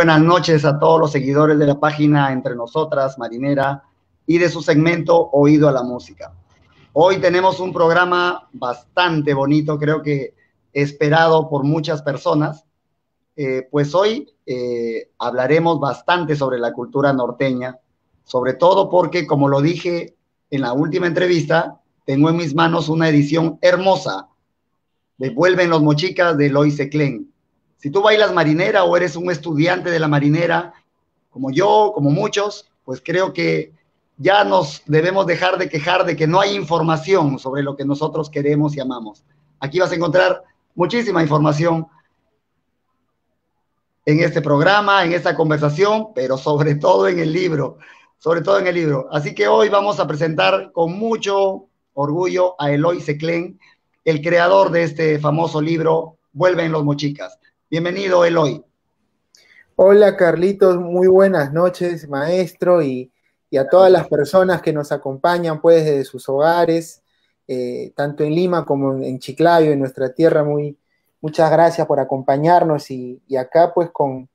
buenas noches a todos los seguidores de la página Entre Nosotras, Marinera, y de su segmento Oído a la Música. Hoy tenemos un programa bastante bonito, creo que esperado por muchas personas. Pues hoy hablaremos bastante sobre la cultura norteña, sobre todo porque, como lo dije en la última entrevista, tengo en mis manos una edición hermosa de Vuelven los Mochicas de Eloy Seclén. Si tú bailas marinera o eres un estudiante de la marinera, como yo, como muchos, pues creo que ya nos debemos dejar de quejar de que no hay información sobre lo que nosotros queremos y amamos. Aquí vas a encontrar muchísima información en este programa, en esta conversación, pero sobre todo en el libro, sobre todo en el libro. Así que hoy vamos a presentar con mucho orgullo a Eloy Seclén, el creador de este famoso libro, Vuelven los Mochicas. Bienvenido, Eloy. Hola, Carlitos, muy buenas noches, maestro, y a todas las personas que nos acompañan pues desde sus hogares, tanto en Lima como en Chiclayo, en nuestra tierra. Muchas gracias por acompañarnos y acá pues con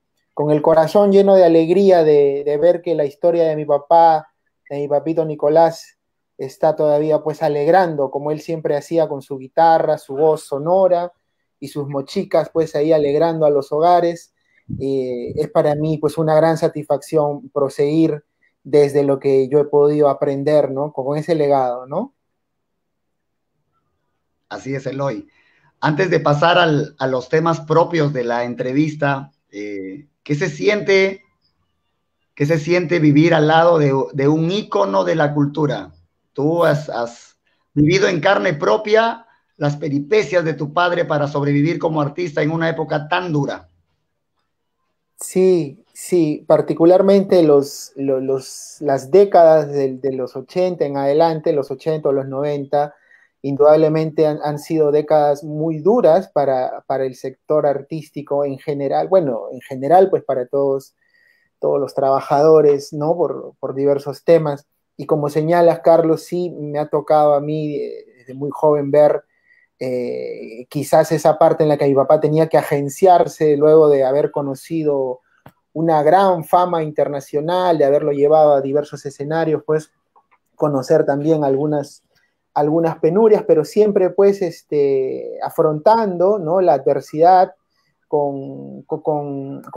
el corazón lleno de alegría de ver que la historia de mi papá, de mi papito Nicolás, está todavía pues alegrando, como él siempre hacía con su guitarra, su voz sonora y sus mochicas pues ahí alegrando a los hogares. Es para mí pues una gran satisfacción proseguir desde lo que yo he podido aprender, ¿no? Con ese legado, ¿no? Así es, Eloy. Antes de pasar a los temas propios de la entrevista, ¿qué se siente vivir al lado de un ícono de la cultura? Tú has vivido en carne propia las peripecias de tu padre para sobrevivir como artista en una época tan dura. Sí, sí, particularmente las décadas de los 80 en adelante, los 80 o los 90, indudablemente han sido décadas muy duras para el sector artístico en general, bueno, en general pues para todos los trabajadores, ¿no? Por diversos temas. Y como señalas, Carlos, sí me ha tocado a mí desde muy joven ver quizás esa parte en la que mi papá tenía que agenciarse luego de haber conocido una gran fama internacional, de haberlo llevado a diversos escenarios, pues conocer también algunas penurias, pero siempre pues afrontando, ¿no? La adversidad con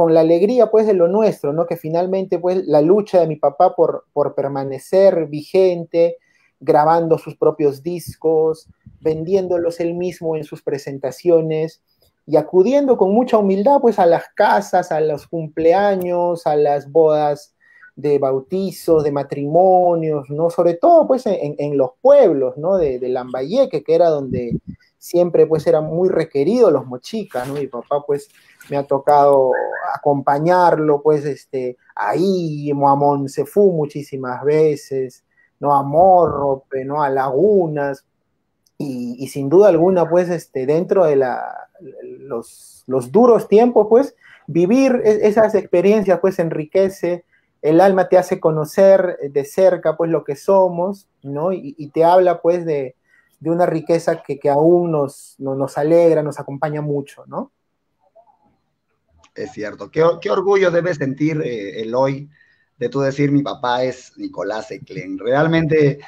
la alegría pues de lo nuestro, ¿no? Que finalmente pues la lucha de mi papá por permanecer vigente, grabando sus propios discos, vendiéndolos él mismo en sus presentaciones y acudiendo con mucha humildad pues a las casas, a los cumpleaños, a las bodas de bautizos, de matrimonios, ¿no? Sobre todo pues en los pueblos, ¿no? De Lambayeque, que era donde siempre pues eran muy requeridos los mochicas, ¿no? Mi papá pues me ha tocado acompañarlo pues ahí a Montefú muchísimas veces, ¿no? A Morrope, ¿no? A Lagunas, y sin duda alguna pues dentro de los duros tiempos pues vivir esas experiencias pues enriquece el alma, te hace conocer de cerca pues lo que somos, ¿no? Y te habla pues de una riqueza que aún nos alegra, nos acompaña mucho, ¿no? Es cierto. ¿Qué orgullo debe sentir Eloy de tú decir mi papá es Nicolás Seclén? Realmente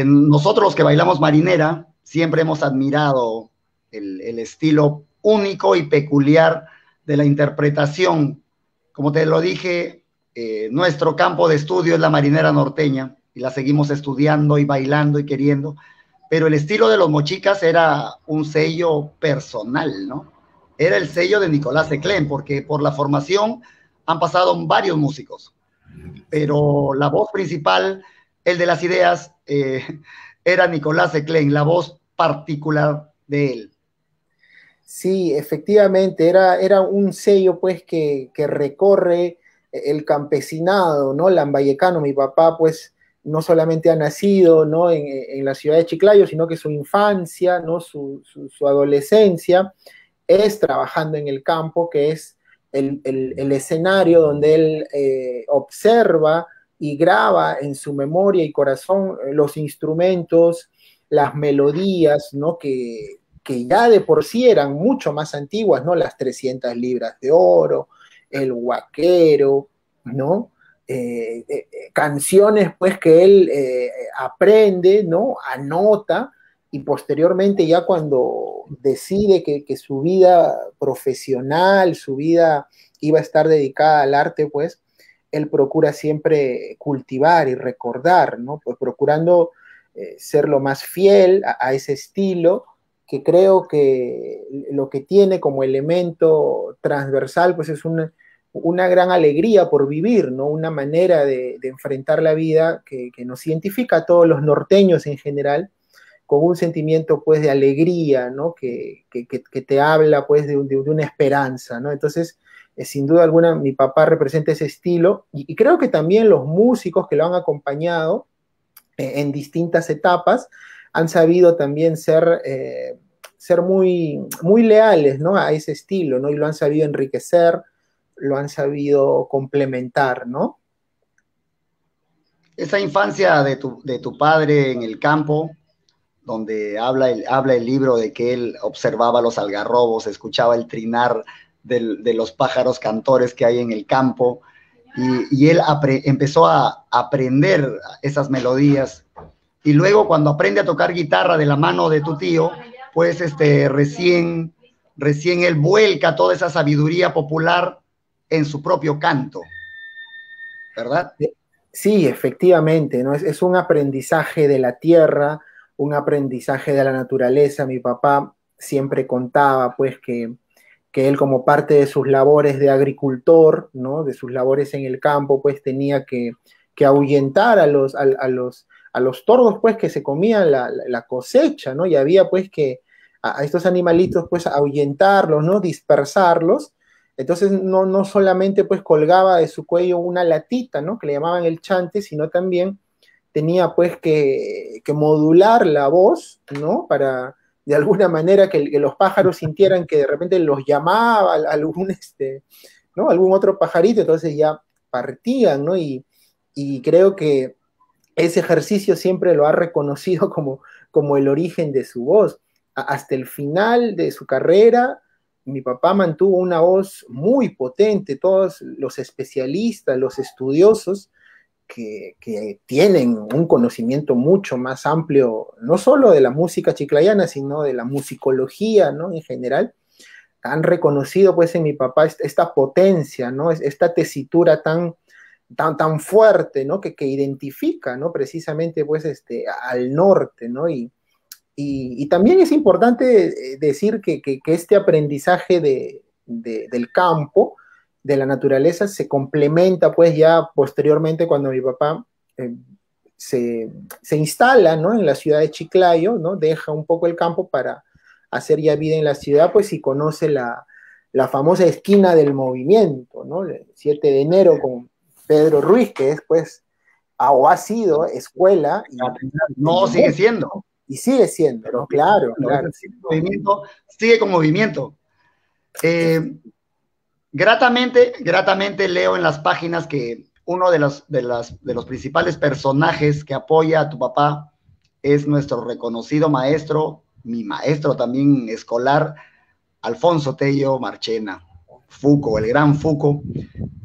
nosotros los que bailamos marinera siempre hemos admirado el estilo único y peculiar de la interpretación. Como te lo dije, nuestro campo de estudio es la marinera norteña y la seguimos estudiando y bailando y queriendo, pero el estilo de los mochicas era un sello personal, ¿no? Era el sello de Nicolás Seclén, porque por la formación han pasado varios músicos, pero la voz principal, el de las ideas, era Nicolás Seclén, la voz particular de él. Sí, efectivamente, era un sello pues que recorre el campesinado, ¿no? Lambayecano. Mi papá pues no solamente ha nacido, ¿no? en la ciudad de Chiclayo, sino que su infancia, ¿no? Su adolescencia es trabajando en el campo, que es el escenario donde él observa y graba en su memoria y corazón los instrumentos, las melodías, ¿no? Que ya de por sí eran mucho más antiguas, ¿no? Las 300 libras de oro, El Huaquero, ¿no? Canciones pues que él aprende, ¿no? Anota, y posteriormente ya cuando decide que su vida profesional, su vida iba a estar dedicada al arte, pues él procura siempre cultivar y recordar, ¿no? Pues procurando ser lo más fiel a ese estilo, que creo que lo que tiene como elemento transversal, pues es una gran alegría por vivir, ¿no? Una manera de enfrentar la vida que nos identifica a todos los norteños en general, con un sentimiento pues de alegría, ¿no? Que te habla pues de una esperanza, ¿no? Entonces, sin duda alguna, mi papá representa ese estilo, y creo que también los músicos que lo han acompañado en distintas etapas han sabido también ser muy, muy leales, ¿no? A ese estilo, ¿no? Y lo han sabido enriquecer, lo han sabido complementar, ¿no? Esa infancia de tu padre en el campo, donde habla el libro de que él observaba los algarrobos, escuchaba el trinar de los pájaros cantores que hay en el campo, y él empezó a aprender esas melodías, y luego cuando aprende a tocar guitarra de la mano de tu tío, pues recién él vuelca toda esa sabiduría popular en su propio canto, ¿verdad? Sí, efectivamente, ¿no? Es un aprendizaje de la tierra, un aprendizaje de la naturaleza. Mi papá siempre contaba, pues, que él como parte de sus labores de agricultor, ¿no? De sus labores en el campo, pues tenía que ahuyentar a los tordos, pues, que se comían la cosecha, ¿no? Y había, pues, que a estos animalitos, pues, ahuyentarlos, ¿no? Dispersarlos. Entonces no solamente pues colgaba de su cuello una latita, ¿no? Que le llamaban el chante, sino también tenía pues que modular la voz, ¿no? Para de alguna manera que los pájaros sintieran que de repente los llamaba algún, ¿no? Algún otro pajarito, entonces ya partían, ¿no? Y creo que ese ejercicio siempre lo ha reconocido como el origen de su voz. Hasta el final de su carrera, mi papá mantuvo una voz muy potente. Todos los especialistas, los estudiosos que tienen un conocimiento mucho más amplio, no solo de la música chiclayana, sino de la musicología, ¿no? En general, han reconocido pues en mi papá esta potencia, ¿no? Esta tesitura tan fuerte, ¿no? Que identifica, ¿no? Precisamente pues al norte, ¿no? Y también es importante decir que este aprendizaje del campo, de la naturaleza, se complementa pues ya posteriormente cuando mi papá eh, se instala, ¿no? En la ciudad de Chiclayo, ¿no? Deja un poco el campo para hacer ya vida en la ciudad, pues, y conoce la famosa esquina del movimiento, ¿no? El 7 de enero con Pedro Ruiz, que es pues, o ha sido escuela No, sigue siendo. ¿no? Y sigue siendo, ¿no? Claro, claro. Movimiento, sigue con movimiento. Gratamente leo en las páginas que uno de los principales personajes que apoya a tu papá es nuestro reconocido maestro, mi maestro también escolar, Alfonso Tello Marchena, Fuco, el gran Fuco,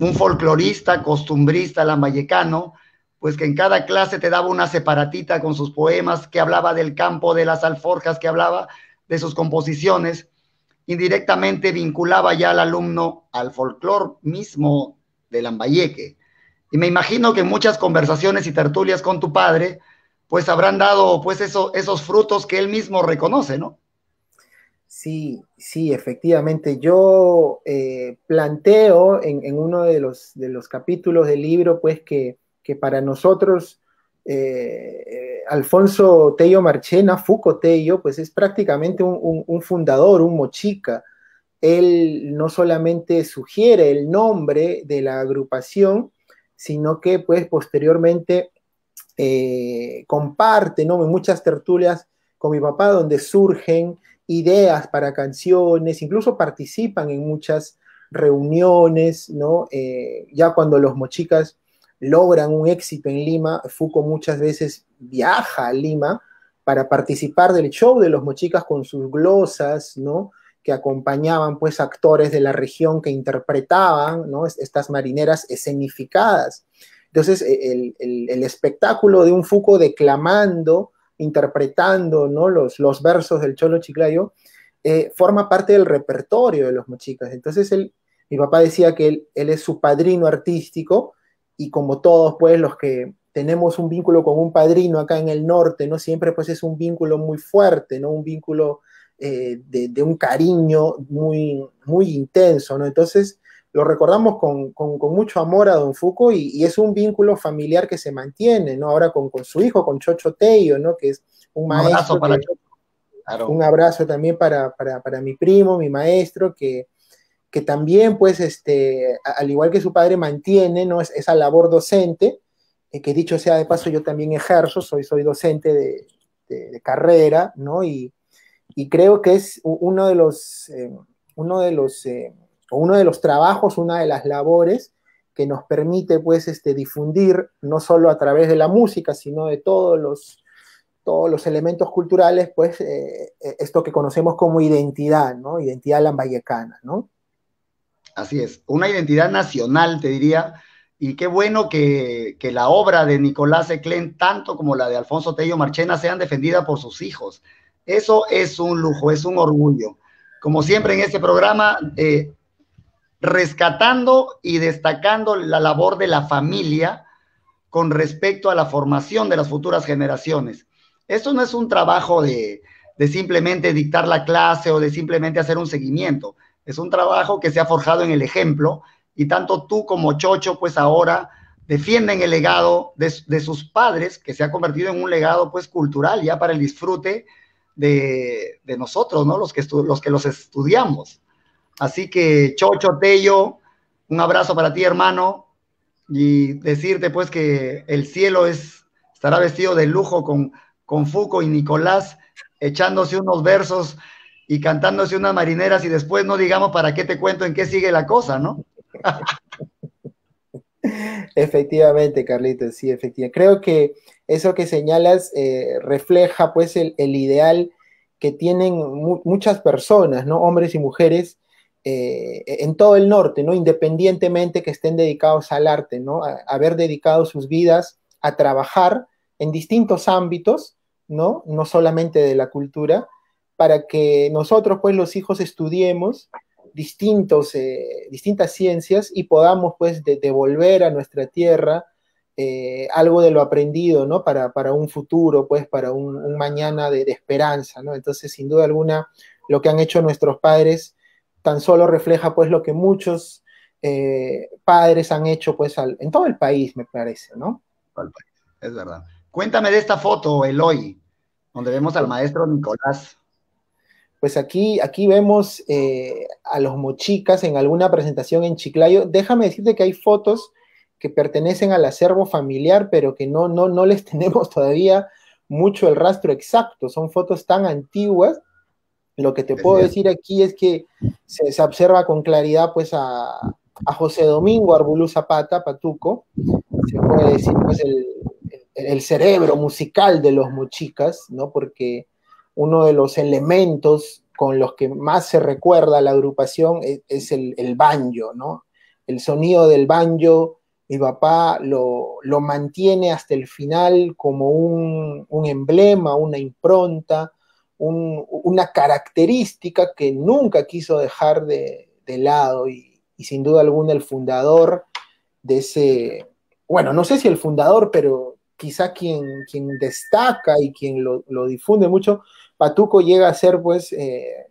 un folclorista, costumbrista lambayecano, pues que en cada clase te daba una separatita con sus poemas, que hablaba del campo, de las alforjas, que hablaba de sus composiciones, indirectamente vinculaba ya al alumno al folclor mismo de Lambayeque. Y me imagino que en muchas conversaciones y tertulias con tu padre, pues habrán dado pues esos frutos que él mismo reconoce, ¿no? Sí, sí, efectivamente. Yo planteo en uno de los capítulos del libro, pues que para nosotros Alfonso Tello Marchena, Fuco Tello, pues es prácticamente un fundador, un mochica. Él no solamente sugiere el nombre de la agrupación, sino que pues posteriormente comparte, ¿no? En muchas tertulias con mi papá donde surgen ideas para canciones, incluso participan en muchas reuniones, ¿no? Ya cuando los mochicas logran un éxito en Lima, Fuco muchas veces viaja a Lima para participar del show de los mochicas con sus glosas, ¿no? que acompañaban pues actores de la región que interpretaban, ¿no? Estas marineras escenificadas. Entonces, el espectáculo de un Fuco declamando, interpretando, ¿no? los versos del Cholo Chiclayo, forma parte del repertorio de los mochicas. Entonces, mi papá decía que él es su padrino artístico, y como todos, pues, los que tenemos un vínculo con un padrino acá en el norte, ¿no? Siempre, pues, es un vínculo muy fuerte, ¿no? Un vínculo de un cariño muy, muy intenso, ¿no? Entonces, lo recordamos con mucho amor a don Fuco, y es un vínculo familiar que se mantiene, ¿no? Ahora con su hijo, con Chocho Tello, ¿no? Que es un Un abrazo maestro. para Chocho. Claro. Un abrazo también para mi primo, mi maestro, que también, pues, al igual que su padre, mantiene, ¿no? esa labor docente, que dicho sea de paso, yo también ejerzo, soy docente de carrera, ¿no? Y creo que es uno de los trabajos, una de las labores que nos permite, pues, difundir no solo a través de la música, sino de todos los elementos culturales, pues, esto que conocemos como identidad, ¿no? Identidad lambayecana, ¿no? Así es, una identidad nacional, te diría, y qué bueno que la obra de Nicolás Seclén, tanto como la de Alfonso Tello Marchena, sean defendidas por sus hijos. Eso es un lujo, es un orgullo. Como siempre en este programa, rescatando y destacando la labor de la familia con respecto a la formación de las futuras generaciones. Esto no es un trabajo de simplemente dictar la clase o de simplemente hacer un seguimiento. Es un trabajo que se ha forjado en el ejemplo, y tanto tú como Chocho, pues ahora defienden el legado de sus padres, que se ha convertido en un legado, pues, cultural ya para el disfrute de nosotros, ¿no? Los que los estudiamos. Así que, Chocho, Tello, un abrazo para ti, hermano, y decirte, pues, que el cielo estará vestido de lujo con Fuco y Nicolás echándose unos versos y cantándose unas marineras, y después no digamos para qué te cuento en qué sigue la cosa, ¿no? Efectivamente, Carlitos, sí, efectivamente. Creo que eso que señalas refleja, pues, el ideal que tienen muchas personas, ¿no? Hombres y mujeres en todo el norte, ¿no? Independientemente que estén dedicados al arte, ¿no? Haber dedicado sus vidas a trabajar en distintos ámbitos, ¿no? No solamente de la cultura, para que nosotros, pues, los hijos, estudiemos distintas ciencias, y podamos, pues, devolver a nuestra tierra algo de lo aprendido, ¿no? Para un futuro, pues, para un mañana de esperanza, ¿no? Entonces, sin duda alguna, lo que han hecho nuestros padres tan solo refleja, pues, lo que muchos padres han hecho, pues, en todo el país, me parece, ¿no? Es verdad. Cuéntame de esta foto, Eloy, donde vemos al maestro Nicolás. Pues aquí vemos a los mochicas en alguna presentación en Chiclayo. Déjame decirte que hay fotos que pertenecen al acervo familiar, pero que no les tenemos todavía mucho el rastro exacto. Son fotos tan antiguas. Lo que te puedo decir aquí es que se observa con claridad, pues, a José Domingo Arbulú Zapata, Patuco. Se puede decir, pues, el cerebro musical de los mochicas, ¿no? Porque uno de los elementos con los que más se recuerda a la agrupación es el banjo, ¿no? El sonido del banjo, mi papá lo mantiene hasta el final como un emblema, una impronta, una característica que nunca quiso dejar de lado, y sin duda alguna el fundador de ese, bueno, no sé si el fundador, pero quizá quien destaca y quien lo difunde mucho. Patuco llega a ser, pues,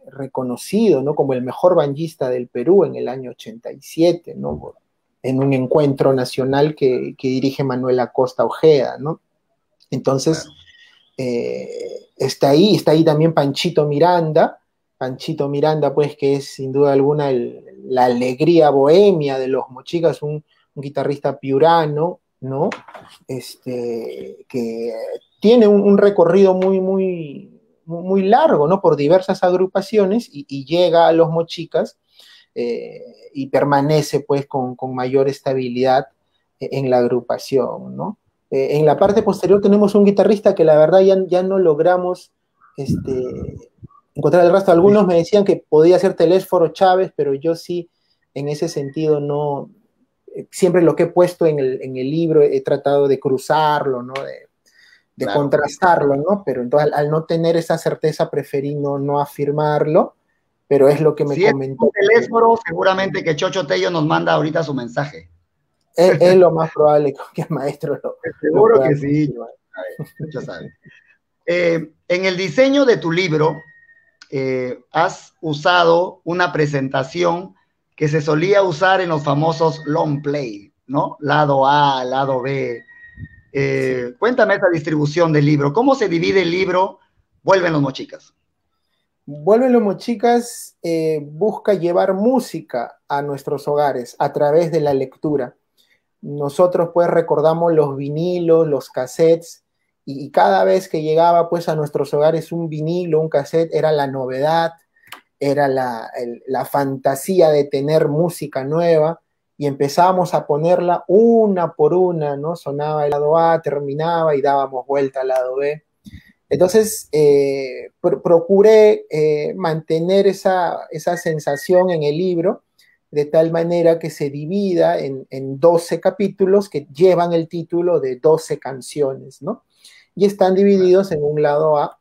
reconocido, ¿no? Como el mejor banjista del Perú en el año 87, ¿no? En un encuentro nacional que dirige Manuel Acosta Ojeda, ¿no? Entonces, está ahí también Panchito Miranda, pues, que es sin duda alguna la alegría bohemia de los mochicas, un guitarrista piurano, ¿no? Que tiene un recorrido muy largo, ¿no? Por diversas agrupaciones, y llega a los mochicas y permanece, pues, con mayor estabilidad en la agrupación, ¿no? En la parte posterior tenemos un guitarrista que la verdad ya no logramos encontrar el rastro. Algunos me decían que podía ser Telésforo Chávez, pero yo sí, en ese sentido, no. Siempre lo que he puesto en el libro he tratado de cruzarlo, ¿no? De Claro. contrastarlo, ¿no? Pero entonces al no tener esa certeza preferí no afirmarlo, pero es lo que me Si es comentó. un teléfono, seguramente que Chocho Tello nos manda ahorita su mensaje. Es lo más probable que el maestro lo Seguro pueda que sí. confirmar. A ver, Chocho sabe. En el diseño de tu libro, has usado una presentación que se solía usar en los famosos long play, ¿no? Lado A, lado B. Sí. Cuéntame esa distribución del libro. ¿Cómo se divide el libro Vuelven los Mochicas? Vuelven los Mochicas busca llevar música a nuestros hogares a través de la lectura. Nosotros pues recordamos los vinilos, los cassettes, y cada vez que llegaba pues a nuestros hogares un vinilo, un cassette, era la novedad, era la fantasía de tener música nueva, y empezábamos a ponerla una por una, ¿no? Sonaba el lado A, terminaba y dábamos vuelta al lado B. Entonces, procuré mantener esa sensación en el libro, de tal manera que se divida en 12 capítulos que llevan el título de 12 canciones, ¿no? Y están divididos en un lado A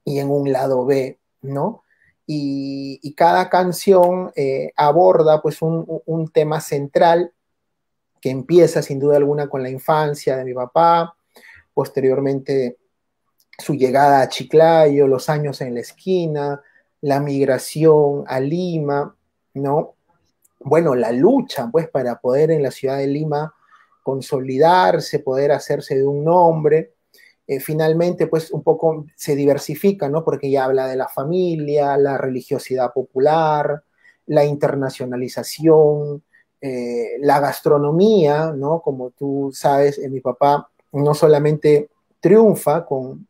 y en un lado B, ¿no? Y cada canción aborda pues un tema central que empieza sin duda alguna con la infancia de mi papá, posteriormente su llegada a Chiclayo, los años en la esquina, la migración a Lima, ¿no? Bueno, la lucha, pues, para poder en la ciudad de Lima consolidarse, poder hacerse de un nombre. Finalmente, pues, un poco se diversifica, ¿no? Porque ya habla de la familia, la religiosidad popular, la internacionalización, la gastronomía, ¿no? Como tú sabes, mi papá no solamente triunfa con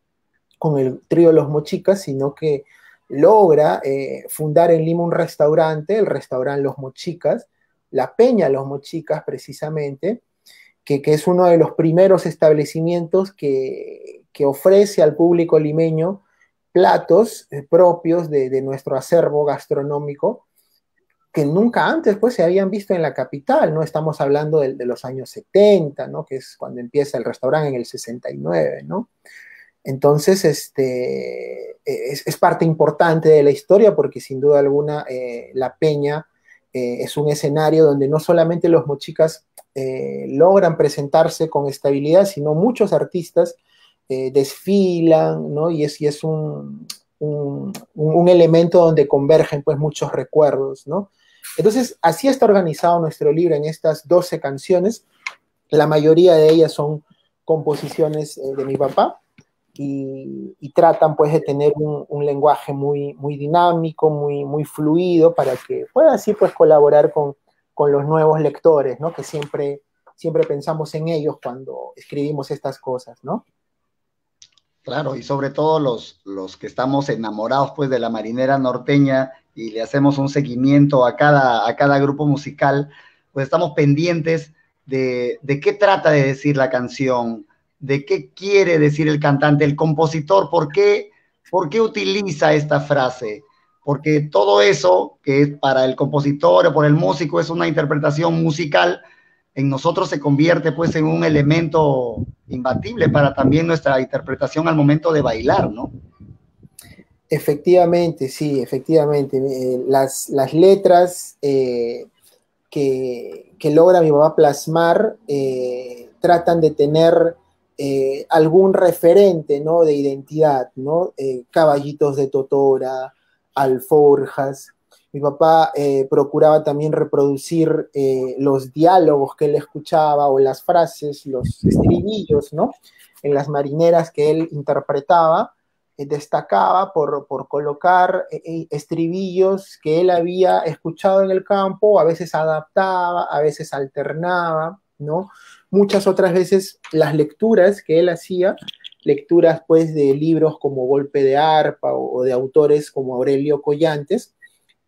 el trío Los Mochicas, sino que logra fundar en Lima un restaurante, el restaurante Los Mochicas, la Peña Los Mochicas precisamente, que es uno de los primeros establecimientos que ofrece al público limeño platos propios de nuestro acervo gastronómico, que nunca antes pues se habían visto en la capital, ¿no? Estamos hablando de los años 70, ¿no? Que es cuando empieza el restaurante en el 69, ¿no? Entonces, es parte importante de la historia porque sin duda alguna La Peña es un escenario donde no solamente los mochicas logran presentarse con estabilidad, sino muchos artistas desfilan, ¿no? Y es un elemento donde convergen pues muchos recuerdos, ¿no? Entonces, así está organizado nuestro libro en estas 12 canciones. La mayoría de ellas son composiciones de mi papá, y tratan pues de tener un lenguaje muy dinámico, muy fluido, para que pueda así pues colaborar con los nuevos lectores, ¿no? Que siempre pensamos en ellos cuando escribimos estas cosas, ¿no? Claro, y sobre todo los que estamos enamorados pues de la marinera norteña y le hacemos un seguimiento a cada grupo musical, pues estamos pendientes de qué trata de decir la canción, de qué quiere decir el cantante, el compositor, por qué utiliza esta frase. Porque todo eso que es para el compositor o por el músico es una interpretación musical, en nosotros se convierte pues en un elemento imbatible para también nuestra interpretación al momento de bailar, ¿no? Efectivamente, sí, efectivamente. Las letras que logra mi papá plasmar tratan de tener algún referente, ¿no? De identidad, ¿no? Caballitos de Totora, alforjas. Mi papá procuraba también reproducir los diálogos que él escuchaba o las frases, los estribillos, ¿no? En las marineras que él interpretaba, destacaba por colocar estribillos que él había escuchado en el campo, a veces adaptaba, a veces alternaba, ¿no? Muchas otras veces las lecturas que él hacía, lecturas pues de libros como Golpe de Arpa o de autores como Aurelio Collantes,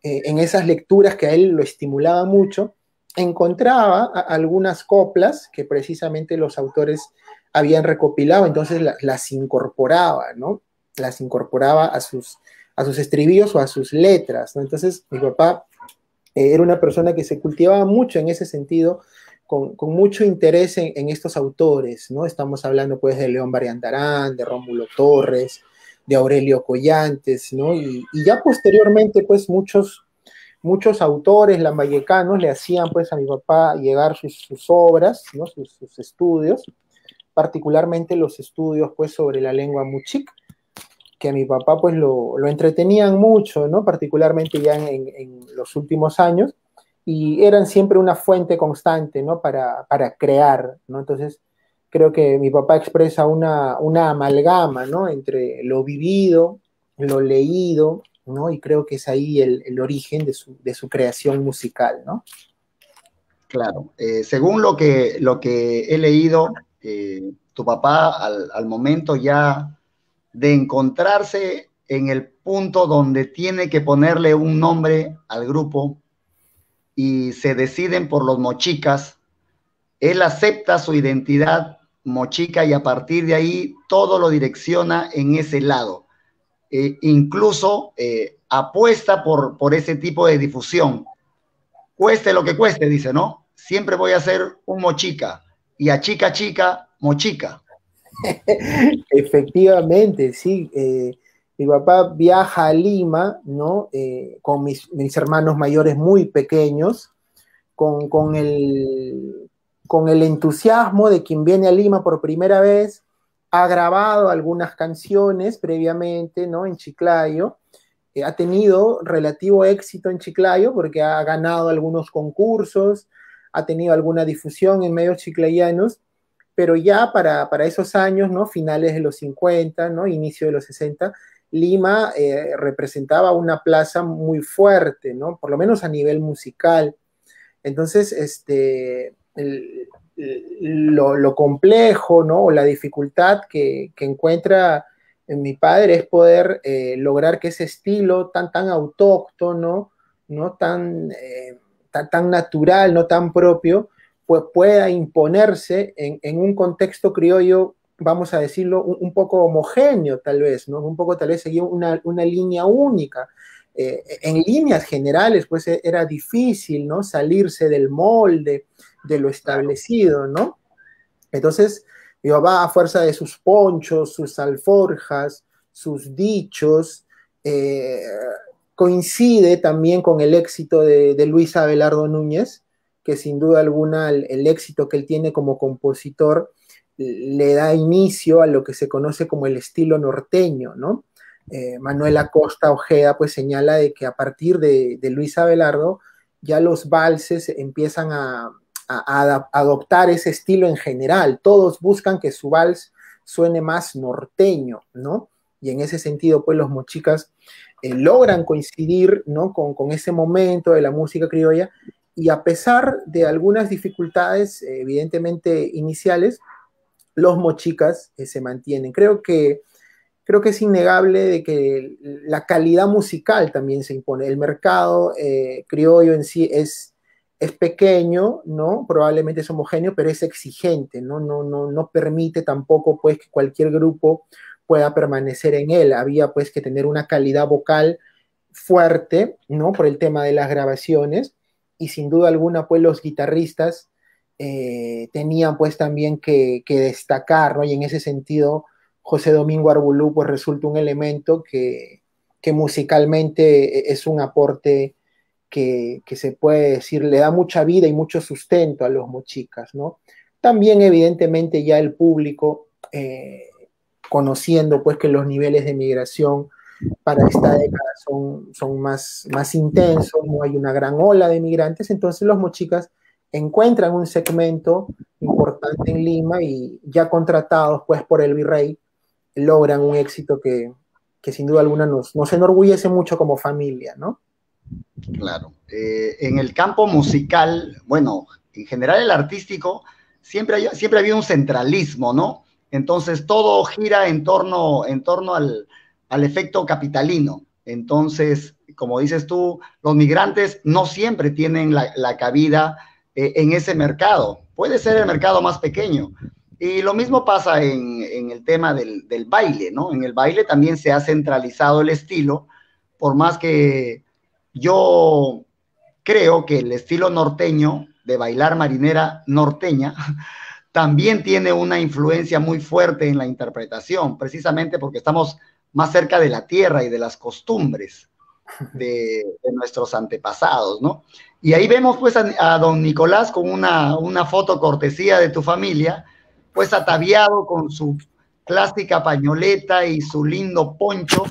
en esas lecturas que a él lo estimulaba mucho, encontraba algunas coplas que precisamente los autores habían recopilado, entonces las incorporaba, ¿no? Las incorporaba a sus estribillos o a sus letras, ¿no? Entonces, mi papá era una persona que se cultivaba mucho en ese sentido, con mucho interés en estos autores, ¿no? Estamos hablando pues de León Barrientarán, de Rómulo Torres, de Aurelio Collantes, ¿no? Y ya posteriormente pues muchos autores lambayecanos le hacían pues a mi papá llegar sus obras, ¿no? Sus estudios, particularmente los estudios pues sobre la lengua muchic, que a mi papá pues lo entretenían mucho, ¿no? Particularmente ya en los últimos años, y eran siempre una fuente constante, ¿no? Para crear, ¿no? Entonces, creo que mi papá expresa una amalgama, ¿no? Entre lo vivido, lo leído, ¿no? Y creo que es ahí el origen de su creación musical, ¿no? Claro. Según lo que he leído, tu papá al momento ya de encontrarse en el punto donde tiene que ponerle un nombre al grupo y se deciden por los mochicas, él acepta su identidad mochica y a partir de ahí todo lo direcciona en ese lado. Incluso apuesta por ese tipo de difusión. Cueste lo que cueste, dice, ¿no? Siempre voy a ser un mochica y a chica chica, mochica. Efectivamente, sí. Mi papá viaja a Lima, ¿no? Con mis hermanos mayores muy pequeños, con el entusiasmo de quien viene a Lima por primera vez, ha grabado algunas canciones previamente, ¿no? En Chiclayo. Ha tenido relativo éxito en Chiclayo porque ha ganado algunos concursos, ha tenido alguna difusión en medios chiclayanos, pero ya para esos años, ¿no? Finales de los 50, ¿no? Inicio de los 60, Lima representaba una plaza muy fuerte, ¿no? Por lo menos a nivel musical. Entonces, lo complejo, ¿no? O la dificultad que encuentra en mi padre es poder lograr que ese estilo tan autóctono, ¿no? Tan natural, no tan propio, pues pueda imponerse en un contexto criollo, vamos a decirlo, poco homogéneo tal vez, ¿no? Un poco tal vez seguir una línea única. En líneas generales, pues era difícil, ¿no? Salirse del molde, de lo establecido, ¿no? Entonces, mi papá, a fuerza de sus ponchos, sus alforjas, sus dichos, coincide también con el éxito de Luis Abelardo Núñez, que sin duda alguna el éxito que él tiene como compositor le da inicio a lo que se conoce como el estilo norteño, ¿no? Manuel Acosta Ojeda pues señala de que a partir de Luis Abelardo ya los valses empiezan a adoptar ese estilo en general. Todos buscan que su vals suene más norteño, ¿no? Y en ese sentido, pues los mochicas logran coincidir, ¿no? Con ese momento de la música criolla, y a pesar de algunas dificultades, evidentemente iniciales, los mochicas se mantienen. Creo que es innegable de que la calidad musical también se impone. El mercado criollo en sí es pequeño, ¿no? Probablemente es homogéneo, pero es exigente, ¿no? No permite tampoco, pues, que cualquier grupo pueda permanecer en él. Había, pues, que tener una calidad vocal fuerte, ¿no? Por el tema de las grabaciones, y sin duda alguna, pues, los guitarristas tenían, pues, también que destacar, ¿no? Y en ese sentido, José Domingo Arbulú, pues, resulta un elemento que musicalmente es un aporte que se puede decir, le da mucha vida y mucho sustento a los mochicas, ¿no? También, evidentemente, ya el público, conociendo, pues, que los niveles de migración para esta década son más intensos, no hay una gran ola de migrantes, entonces los mochicas encuentran un segmento importante en Lima y ya contratados, pues, por el virrey, logran un éxito que sin duda alguna nos enorgullece mucho como familia, ¿no? Claro. En el campo musical, bueno, en general el artístico, siempre ha habido un centralismo, ¿no? Entonces todo gira en torno al efecto capitalino. Entonces, como dices tú, los migrantes no siempre tienen la cabida en ese mercado. Puede ser el mercado más pequeño. Y lo mismo pasa en el tema del baile, ¿no? En el baile también se ha centralizado el estilo, por más que yo creo que el estilo norteño de bailar marinera norteña también tiene una influencia muy fuerte en la interpretación, precisamente porque estamos más cerca de la tierra y de las costumbres de nuestros antepasados, ¿no? Y ahí vemos pues a don Nicolás con una foto cortesía de tu familia, pues ataviado con su clásica pañoleta y su lindo poncho.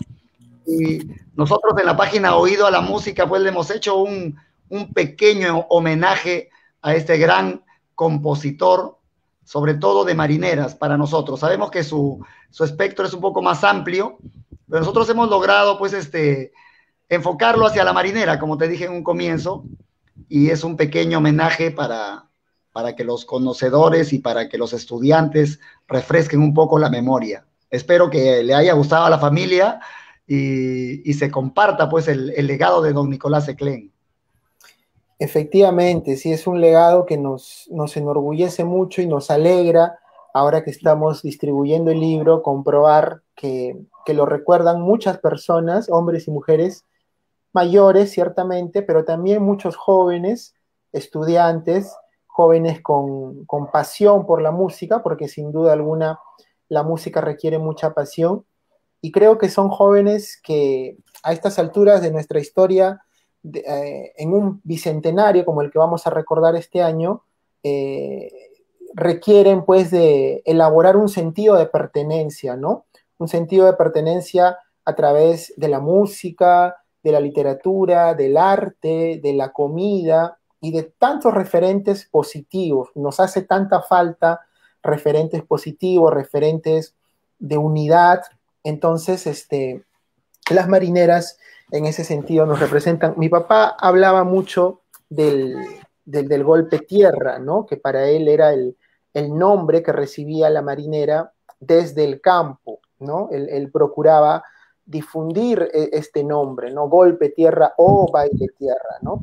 Y nosotros en la página Oído a la Música, pues le hemos hecho un pequeño homenaje a este gran compositor, sobre todo de marineras para nosotros. Sabemos que su espectro es un poco más amplio, pero nosotros hemos logrado pues enfocarlo hacia la marinera, como te dije en un comienzo, y es un pequeño homenaje para que los conocedores y para que los estudiantes refresquen un poco la memoria. Espero que le haya gustado a la familia y se comparta pues el legado de don Nicolás Seclén. Efectivamente, sí, es un legado que nos enorgullece mucho y nos alegra, ahora que estamos distribuyendo el libro, comprobar que lo recuerdan muchas personas, hombres y mujeres, mayores ciertamente, pero también muchos jóvenes, estudiantes, jóvenes con pasión por la música, porque sin duda alguna la música requiere mucha pasión, y creo que son jóvenes que a estas alturas de nuestra historia, en un bicentenario como el que vamos a recordar este año, eh, requieren pues de elaborar un sentido de pertenencia, ¿no? Un sentido de pertenencia a través de la música, de la literatura, del arte, de la comida y de tantos referentes positivos. Nos hace tanta falta referentes positivos, referentes de unidad. Entonces, las marineras en ese sentido nos representan. Mi papá hablaba mucho del golpe tierra, ¿no? Que para él era el nombre que recibía la marinera desde el campo, ¿no? Él procuraba difundir este nombre, ¿no? Golpe tierra o baile tierra, ¿no?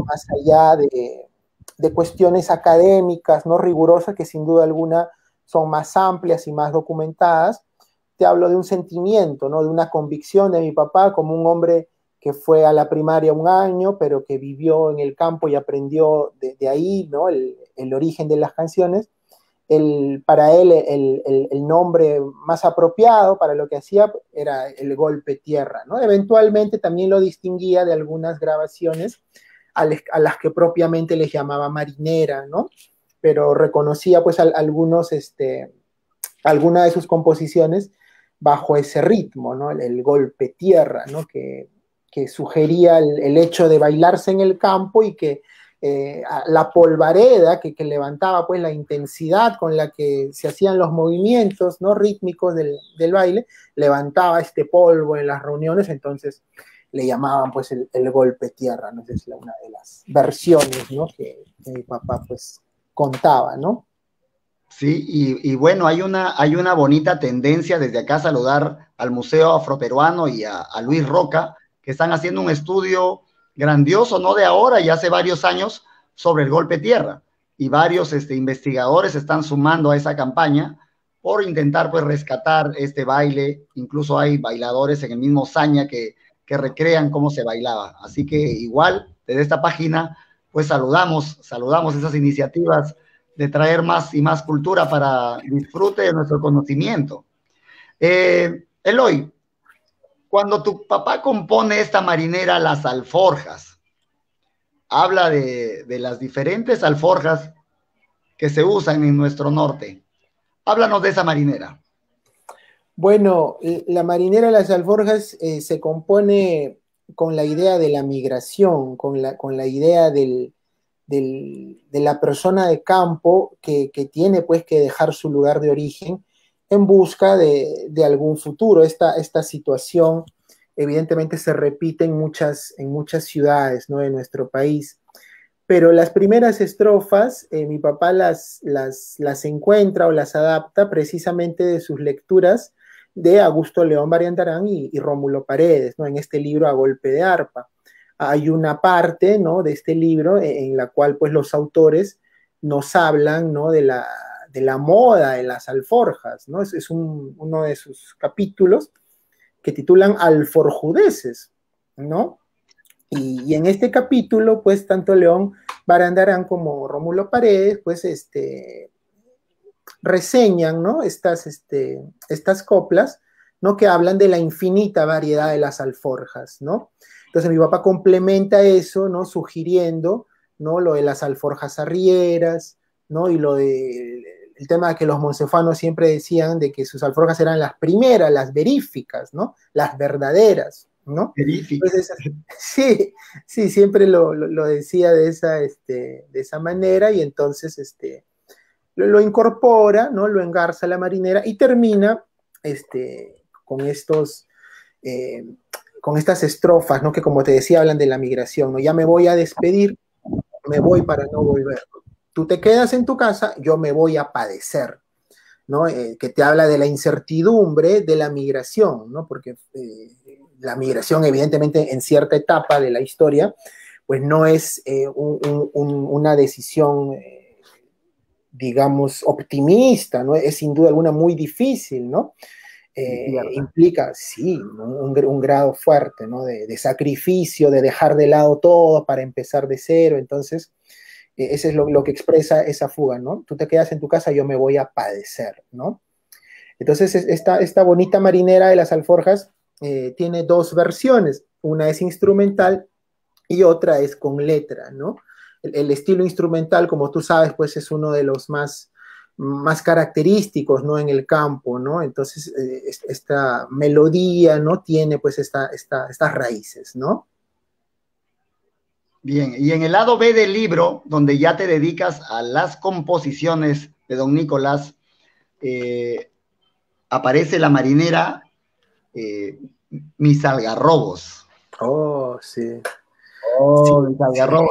Más allá de cuestiones académicas, no rigurosas, que sin duda alguna son más amplias y más documentadas. Te hablo de un sentimiento, ¿no? De una convicción de mi papá como un hombre que fue a la primaria un año, pero que vivió en el campo y aprendió de ahí, ¿no? El origen de las canciones. Para él el nombre más apropiado para lo que hacía era el golpe tierra, ¿no? Eventualmente también lo distinguía de algunas grabaciones a las que propiamente les llamaba marinera, ¿no? Pero reconocía pues algunas de sus composiciones bajo ese ritmo, ¿no? El golpe tierra, ¿no? Que sugería el hecho de bailarse en el campo y que la polvareda que levantaba pues la intensidad con la que se hacían los movimientos, ¿no? Rítmicos del baile, levantaba este polvo en las reuniones, entonces le llamaban pues el golpe tierra, ¿no? Esa es una de las versiones, ¿no? que mi papá pues contaba, ¿no? Sí, y bueno, hay una bonita tendencia desde acá a saludar al Museo Afroperuano y a Luis Roca, que están haciendo un estudio grandioso, no de ahora, ya hace varios años, sobre el golpe tierra. Y varios investigadores están sumando a esa campaña por intentar pues rescatar este baile. Incluso hay bailadores en el mismo Saña que recrean cómo se bailaba. Así que igual, desde esta página, pues saludamos esas iniciativas de traer más y más cultura para disfrute de nuestro conocimiento. Eloy, cuando tu papá compone esta marinera Las Alforjas, habla de las diferentes alforjas que se usan en nuestro norte. Háblanos de esa marinera. Bueno, la marinera de las alforjas se compone con la idea de la migración, con la idea de la persona de campo que tiene pues que dejar su lugar de origen en busca de algún futuro. Esta situación evidentemente se repite en muchas ciudades, ¿no? De nuestro país. Pero las primeras estrofas, mi papá las encuentra o las adapta precisamente de sus lecturas de Augusto León Barrientarán y Rómulo Paredes, ¿no? En este libro A Golpe de Arpa. Hay una parte, ¿no? De este libro en la cual pues los autores nos hablan, ¿no? de la moda de las alforjas, ¿no? Es uno de sus capítulos que titulan Alforjudeces. ¿no? Y en este capítulo, pues, tanto León Barandarán como Rómulo Paredes, pues, reseñan, ¿no? Estas coplas, ¿no? Que hablan de la infinita variedad de las alforjas, ¿no? Entonces mi papá complementa eso, ¿no? Sugiriendo, ¿no? Lo de las alforjas arrieras, ¿no? Y lo de el tema de que los monsefanos siempre decían de que sus alforjas eran las primeras, las veríficas, ¿no? Las verdaderas, ¿no? Entonces, sí, sí, siempre lo decía de esa manera y entonces, lo incorpora, ¿no? Lo engarza a la marinera y termina con eh, con estas estrofas, ¿no? Que como te decía, hablan de la migración, ¿no? Ya me voy a despedir, me voy para no volver. Tú te quedas en tu casa, yo me voy a padecer, ¿no? Que te habla de la incertidumbre de la migración, ¿no? Porque la migración, evidentemente, en cierta etapa de la historia, pues no es una decisión digamos, optimista, ¿no? Es sin duda alguna muy difícil, ¿no? Implica, sí, un grado fuerte, ¿no? De sacrificio, de dejar de lado todo para empezar de cero. Entonces, ese es lo que expresa esa fuga, ¿no? Tú te quedas en tu casa, yo me voy a padecer, ¿no? Entonces, esta bonita marinera de las alforjas tiene dos versiones. Una es instrumental y otra es con letra, ¿no? El estilo instrumental, como tú sabes, pues es uno de los más característicos, ¿no? En el campo, ¿no? Entonces, esta melodía, ¿no? Tiene pues estas raíces, ¿no? Bien, y en el lado B del libro, donde ya te dedicas a las composiciones de don Nicolás, eh, aparece la marinera, eh, Mis algarrobos. Oh, sí. Sí, Oh, mis sí. algarrobos.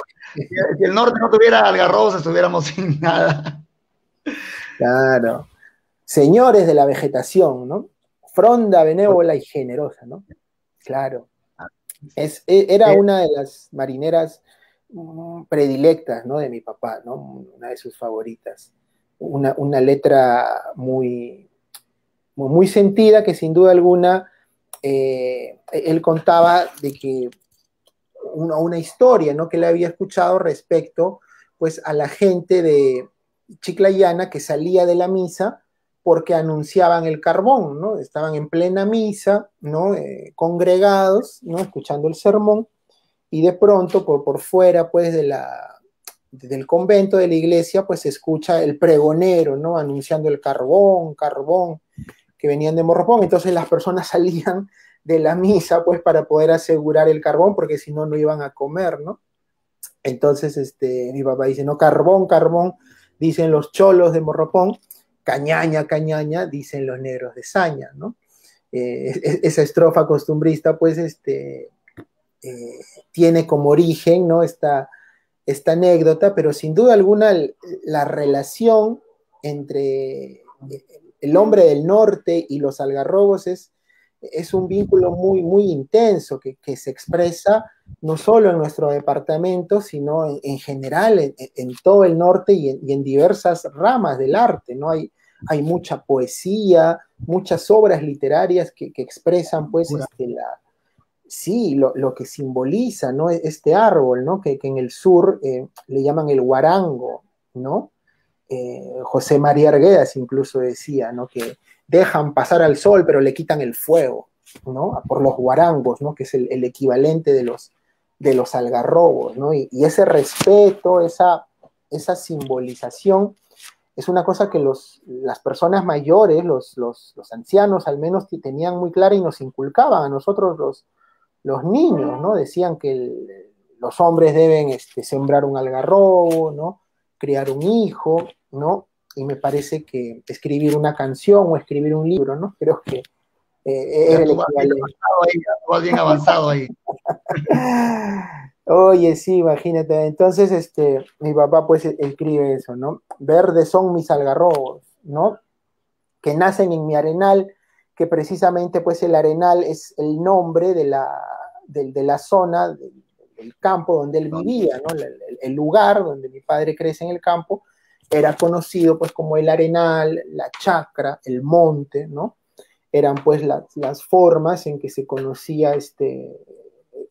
Si el norte no tuviera algarrobos, estuviéramos sin nada. Claro. Señores de la vegetación, ¿no? Fronda benévola y generosa, ¿no? Claro. Era una de las marineras predilectas, ¿no? De mi papá, ¿no? Una de sus favoritas. Una letra muy sentida que sin duda alguna él contaba de que una historia, ¿no? Que le había escuchado respecto, pues, a la gente de Chiclayana que salía de la misa porque anunciaban el carbón, ¿no? Estaban en plena misa, ¿no? Congregados, ¿no? Escuchando el sermón y de pronto por fuera, pues, del convento, de la iglesia, pues se escucha el pregonero, ¿no? Anunciando el carbón, carbón, que venían de Morropón. Entonces las personas salían de la misa, pues, para poder asegurar el carbón, porque si no, no iban a comer, ¿no? Entonces, mi papá dice, no, carbón, carbón, dicen los cholos de Morropón, cañaña, cañaña, dicen los negros de Saña, ¿no? Esa estrofa costumbrista, pues, tiene como origen, ¿no? Esta anécdota, pero sin duda alguna la relación entre el hombre del norte y los algarrobos es un vínculo muy, muy intenso que se expresa no solo en nuestro departamento, sino en general en todo el norte y en diversas ramas del arte, ¿no? Hay mucha poesía, muchas obras literarias que expresan pues sí, lo que simboliza, ¿no? Este árbol, ¿no? Que en el sur le llaman el guarango, ¿no? José María Arguedas incluso decía, ¿no? Que dejan pasar al sol, pero le quitan el fuego, ¿no? Por los guarangos, ¿no? Que es el equivalente de los algarrobos, ¿no? Y ese respeto, esa simbolización, es una cosa que las personas mayores, los ancianos al menos, tenían muy clara y nos inculcaban a nosotros los niños, ¿no? Decían que los hombres deben sembrar un algarrobo, ¿no? Criar un hijo, ¿no? Y me parece que escribir una canción o escribir un libro, ¿no? Creo que era Ya el tú vas bien equivalente. avanzado ahí, ya tú vas bien avanzado ahí. Oye, sí, imagínate. Entonces, mi papá pues escribe eso, ¿no? Verdes son mis algarrobos, ¿no? Que nacen en mi arenal, que precisamente pues el arenal es el nombre de la zona, del campo donde él vivía, ¿no? El lugar donde mi padre crece en el campo era conocido pues como el arenal, la chacra, el monte, ¿no? Eran pues las formas en que se conocía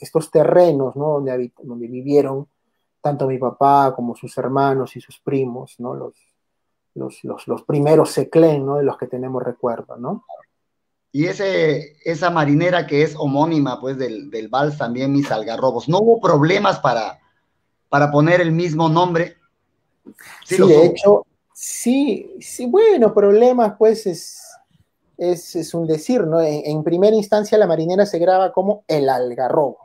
estos terrenos, ¿no? Donde vivieron tanto mi papá como sus hermanos y sus primos, ¿no? Los primeros Seclén, ¿no? De los que tenemos recuerdo, ¿no? Y esa marinera que es homónima, pues, del vals también, Mis Algarrobos, ¿no hubo problemas para poner el mismo nombre? Sí Sí, los de hubo. hecho, sí, sí, bueno, problemas, pues es un decir, ¿no? En primera instancia la marinera se graba como El Algarrobo,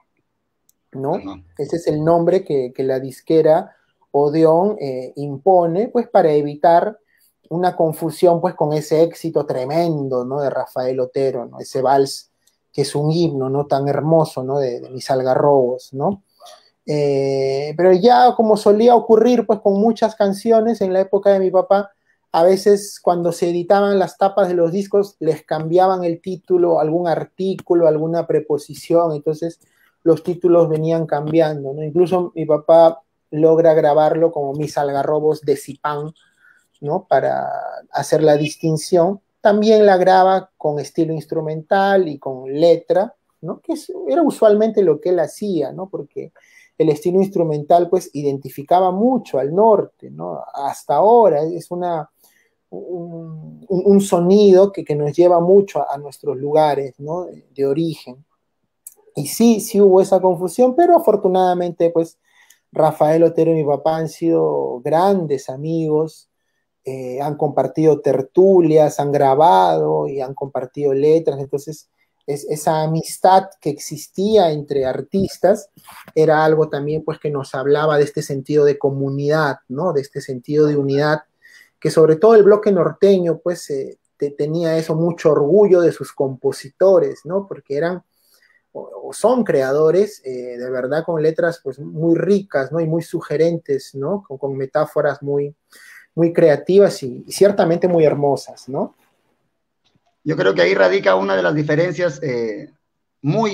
¿no? Ajá. Ese es el nombre que la disquera Odeón impone, pues para evitar una confusión, pues con ese éxito tremendo, ¿no? De Rafael Otero, ¿no? Ese vals que es un himno, ¿no? Tan hermoso, ¿no? De Mis Algarrobos, ¿no? Pero ya como solía ocurrir pues con muchas canciones en la época de mi papá, a veces cuando se editaban las tapas de los discos les cambiaban el título, algún artículo, alguna preposición, entonces los títulos venían cambiando, ¿no? Incluso mi papá logra grabarlo como Mis Algarrobos de Zipán, ¿no? Para hacer la distinción. También la graba con estilo instrumental y con letra, ¿no? Era usualmente lo que él hacía, ¿no? Porque el estilo instrumental pues identificaba mucho al norte, ¿no? Hasta ahora es un sonido que nos lleva mucho a nuestros lugares, ¿no? De origen. Y sí, sí hubo esa confusión, pero afortunadamente pues Rafael Otero y mi papá han sido grandes amigos, han compartido tertulias, han grabado y han compartido letras, entonces esa amistad que existía entre artistas era algo también pues que nos hablaba de este sentido de comunidad, ¿no? De este sentido de unidad, que sobre todo el bloque norteño pues tenía eso, mucho orgullo de sus compositores, ¿no? Porque eran o son creadores de verdad con letras pues muy ricas, ¿no? Y muy sugerentes, ¿no? Con metáforas muy creativas y ciertamente muy hermosas, ¿no? Yo creo que ahí radica una de las diferencias muy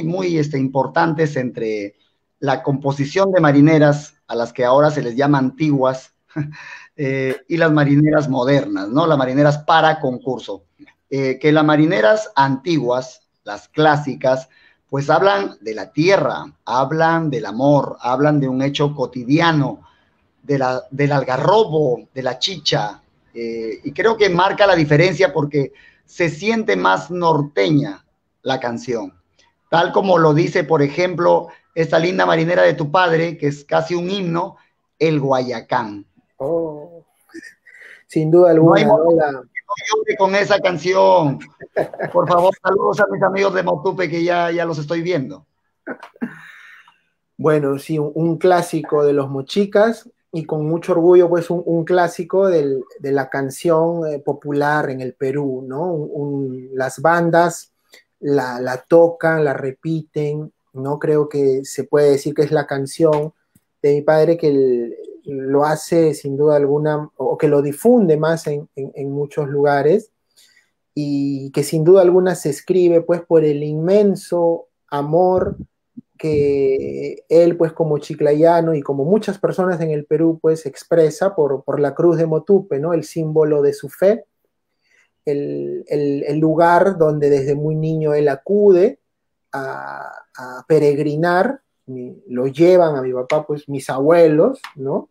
importantes entre la composición de marineras, a las que ahora se les llama antiguas, y las marineras modernas, ¿no? Las marineras para concurso. Que las marineras antiguas, las clásicas, pues hablan de la tierra, hablan del amor, hablan de un hecho cotidiano, del algarrobo, de la chicha, y creo que marca la diferencia porque se siente más norteña la canción, tal como lo dice, por ejemplo, esta linda marinera de tu padre, que es casi un himno, el Guayacán. Oh, sin duda No hay alguna, modo ¿no? que no llore con esa canción. Por favor, saludos a mis amigos de Motupe que ya los estoy viendo. Bueno, sí, un clásico de los Mochicas y con mucho orgullo, pues un clásico de la canción popular en el Perú, ¿no? Las bandas la tocan, la repiten, ¿no? Creo que se puede decir que es la canción de mi padre que lo hace sin duda alguna, o que lo difunde más en muchos lugares, y que sin duda alguna se escribe pues por el inmenso amor que él pues como chiclayano y como muchas personas en el Perú pues expresa por la cruz de Motupe, ¿no? El símbolo de su fe, el lugar donde desde muy niño él acude a peregrinar, lo llevan a mi papá pues mis abuelos, ¿no?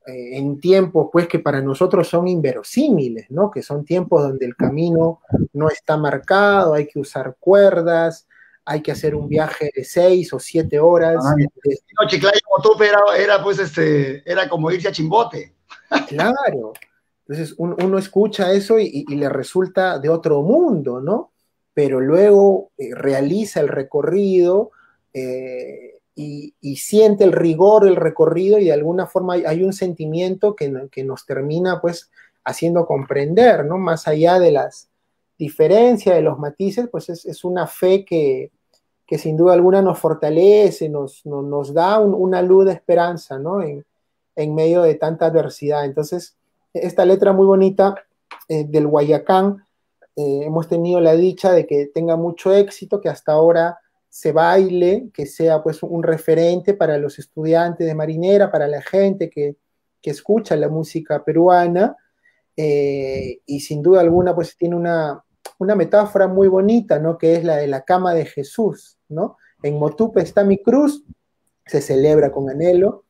En tiempos pues que para nosotros son inverosímiles, ¿no? Que son tiempos donde el camino no está marcado, hay que usar cuerdas, hay que hacer un viaje de 6 o 7 horas. Ay, no, Chiclayo Motupe era pues era como irse a Chimbote. Claro. Entonces uno escucha eso y le resulta de otro mundo, ¿no? Pero luego realiza el recorrido y siente el rigor del recorrido y de alguna forma hay un sentimiento que nos termina pues haciendo comprender, ¿no? Más allá de las diferencias, de los matices, pues es una fe que sin duda alguna nos fortalece, nos da una luz de esperanza, ¿no? En medio de tanta adversidad. Entonces, esta letra muy bonita del Guayacán, hemos tenido la dicha de que tenga mucho éxito, que hasta ahora se baile, que sea pues un referente para los estudiantes de marinera, para la gente que escucha la música peruana, y sin duda alguna pues tiene una metáfora muy bonita, ¿no? Que es la de la cama de Jesús, ¿no? En Motupe está mi cruz, se celebra con anhelo,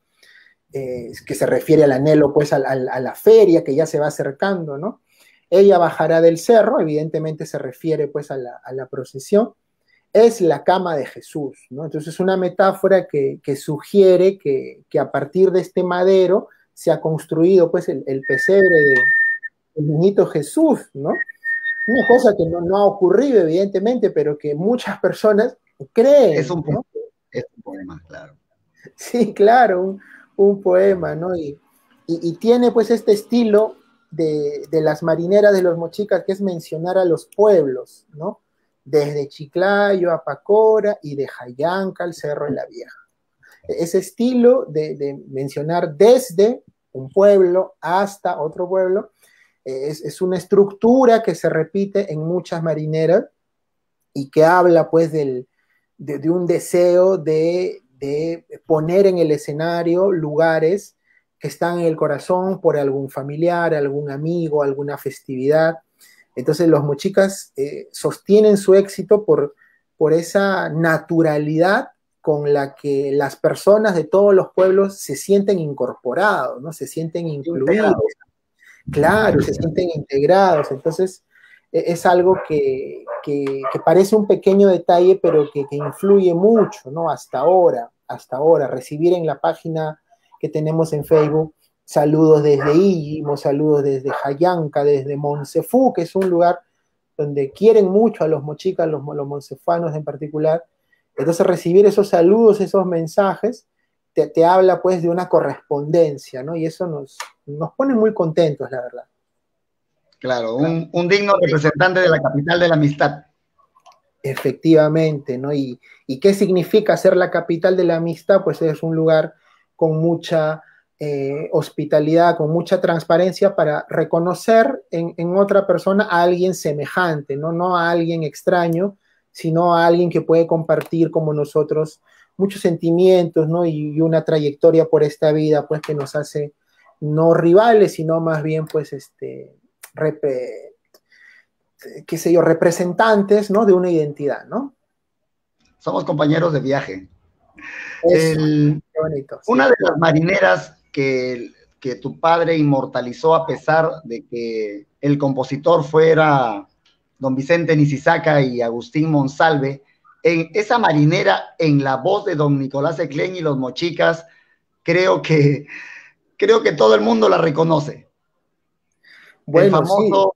que se refiere al anhelo, pues a la feria que ya se va acercando, ¿no? Ella bajará del cerro, evidentemente se refiere pues a la procesión, es la cama de Jesús, ¿no? Entonces es una metáfora que sugiere que a partir de este madero se ha construido pues el pesebre del niñito Jesús, ¿no? Una cosa que no ha ocurrido evidentemente, pero que muchas personas Es creen, un, ¿no? es un poema, claro. Sí, claro, un poema, ¿no? Y tiene pues este estilo de las marineras de los mochicas, que es mencionar a los pueblos, ¿no? Desde Chiclayo a Pacora y de Jayanca al Cerro de la Vieja. Ese estilo de mencionar desde un pueblo hasta otro pueblo es una estructura que se repite en muchas marineras y que habla pues de un deseo de poner en el escenario lugares que están en el corazón por algún familiar, algún amigo, alguna festividad. Entonces los mochicas sostienen su éxito por esa naturalidad con la que las personas de todos los pueblos se sienten incorporados, ¿no? Se sienten incluidos, claro, se sienten integrados. Entonces es algo que parece un pequeño detalle, pero que influye mucho, ¿no? Hasta ahora, recibir en la página que tenemos en Facebook saludos desde Íllimo, saludos desde Jayanca, desde Monsefú, que es un lugar donde quieren mucho a los mochicas, los monsefanos en particular. Entonces recibir esos saludos, esos mensajes, te habla pues de una correspondencia, ¿no? Y eso nos pone muy contentos, la verdad. Claro, un digno representante de la capital de la amistad. Efectivamente, ¿no? ¿Y qué significa ser la capital de la amistad? Pues es un lugar con mucha hospitalidad, con mucha transparencia para reconocer en otra persona a alguien semejante, ¿no? No a alguien extraño, sino a alguien que puede compartir como nosotros muchos sentimientos, ¿no? Y una trayectoria por esta vida, pues que nos hace no rivales, sino más bien, pues, qué sé yo, representantes, ¿no? De una identidad, ¿no? Somos compañeros de viaje. Eso, qué bonito, sí. Una de las marineras que tu padre inmortalizó a pesar de que el compositor fuera don Vicente Nisisaca y Agustín Monsalve, en esa marinera, en la voz de don Nicolás Eclén y los Mochicas, creo que todo el mundo la reconoce. Bueno, el famoso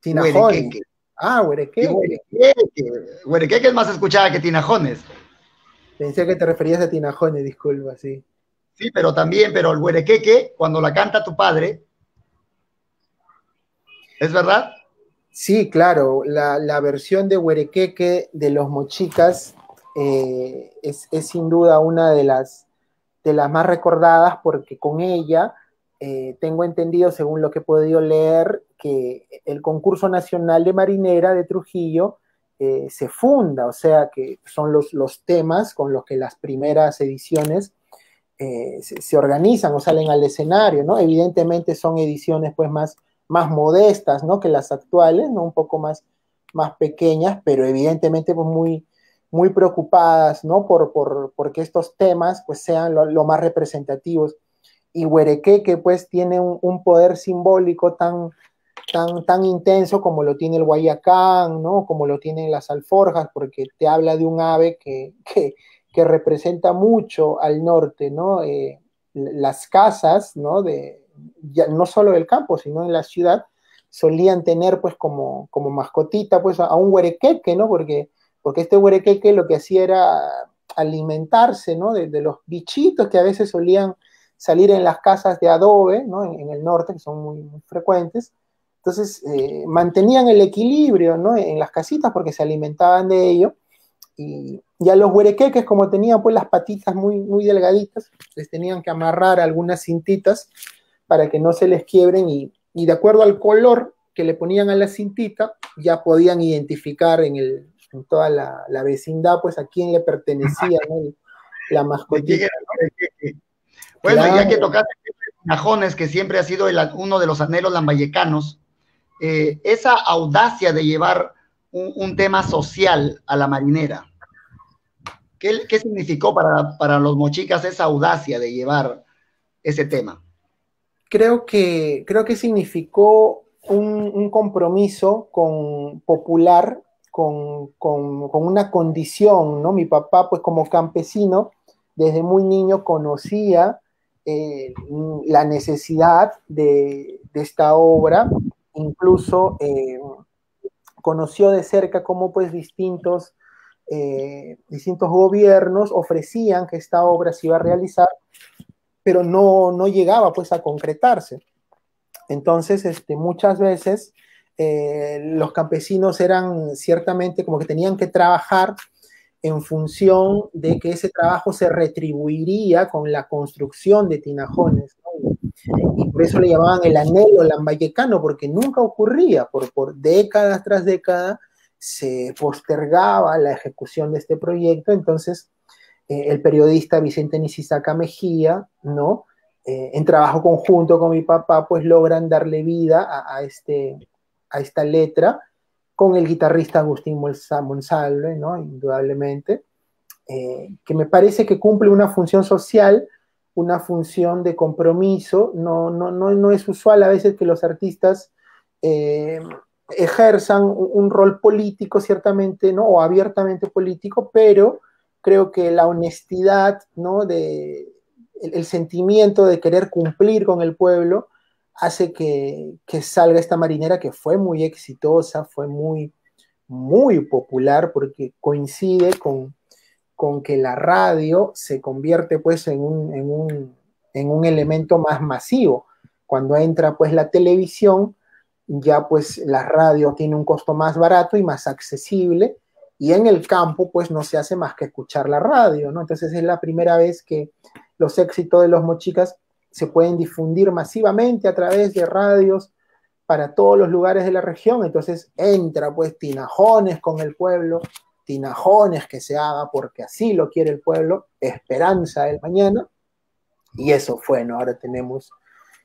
sí, Tinajones. Huerequeque. Huerequeque. Huerequeque es más escuchada que Tinajones. Pensé que te referías a Tinajones, disculpa, sí. Sí, pero el Huerequeque, cuando la canta tu padre, ¿es verdad? Sí, claro, la versión de Huerequeque de los Mochicas es sin duda una de las más recordadas porque con ella tengo entendido, según lo que he podido leer, que el concurso nacional de marinera de Trujillo se funda, o sea que son los temas con los que las primeras ediciones se organizan o salen al escenario, ¿no? Evidentemente son ediciones pues más modestas, ¿no? Que las actuales, ¿no? Un poco más pequeñas, pero evidentemente pues muy preocupadas, ¿no? Porque estos temas pues sean lo más representativos. Y Huerequeque pues tiene un poder simbólico tan intenso como lo tiene el Guayacán, ¿no? Como lo tienen las alforjas, porque te habla de un ave que representa mucho al norte, ¿no? Las casas, ¿no? No solo del campo, sino en la ciudad, solían tener pues como mascotita pues a un huerequeque, ¿no? Porque este huerequeque lo que hacía era alimentarse, ¿no? De los bichitos que a veces solían salir en las casas de adobe, ¿no? En el norte, que son muy frecuentes. Entonces, mantenían el equilibrio, ¿no? En las casitas porque se alimentaban de ello. Y a los huerequeques, como tenían pues las patitas muy delgaditas, les tenían que amarrar algunas cintitas para que no se les quiebren y de acuerdo al color que le ponían a la cintita, ya podían identificar en toda la vecindad pues a quién le pertenecía, ¿no? La mascotita. Bueno, claro. Ya que tocaste Tinajones, que siempre ha sido uno de los anhelos lambayecanos, esa audacia de llevar un tema social a la marinera, ¿Qué significó para los mochicas esa audacia de llevar ese tema? Creo que significó un compromiso popular con una condición, ¿no? Mi papá, pues como campesino, desde muy niño conocía la necesidad de esta obra, incluso conoció de cerca cómo pues distintos gobiernos ofrecían que esta obra se iba a realizar, pero no llegaba pues a concretarse. Entonces, muchas veces los campesinos eran ciertamente como que tenían que trabajar en función de que ese trabajo se retribuiría con la construcción de tinajones, ¿no? Y por eso le llamaban el anhelo lambayecano, porque nunca ocurría, por décadas tras décadas se postergaba la ejecución de este proyecto. Entonces el periodista Vicente Nisisaca Mejía, ¿no? En trabajo conjunto con mi papá, pues logran darle vida a esta letra con el guitarrista Agustín Monsalve, ¿no? Indudablemente, que me parece que cumple una función social, una función de compromiso. No es usual a veces que los artistas ejerzan un rol político, ciertamente, ¿no? O abiertamente político, pero creo que la honestidad, ¿no? El sentimiento de querer cumplir con el pueblo hace que salga esta marinera, que fue muy exitosa, fue muy popular, porque coincide con que la radio se convierte pues en un elemento más masivo. Cuando entra pues la televisión, ya pues la radio tiene un costo más barato y más accesible, y en el campo pues no se hace más que escuchar la radio, ¿no? Entonces es la primera vez que los éxitos de los Mochicas se pueden difundir masivamente a través de radios para todos los lugares de la región. Entonces entra pues Tinajones con el pueblo, Tinajones que se haga porque así lo quiere el pueblo, esperanza del mañana, y eso fue, ¿no? Ahora tenemos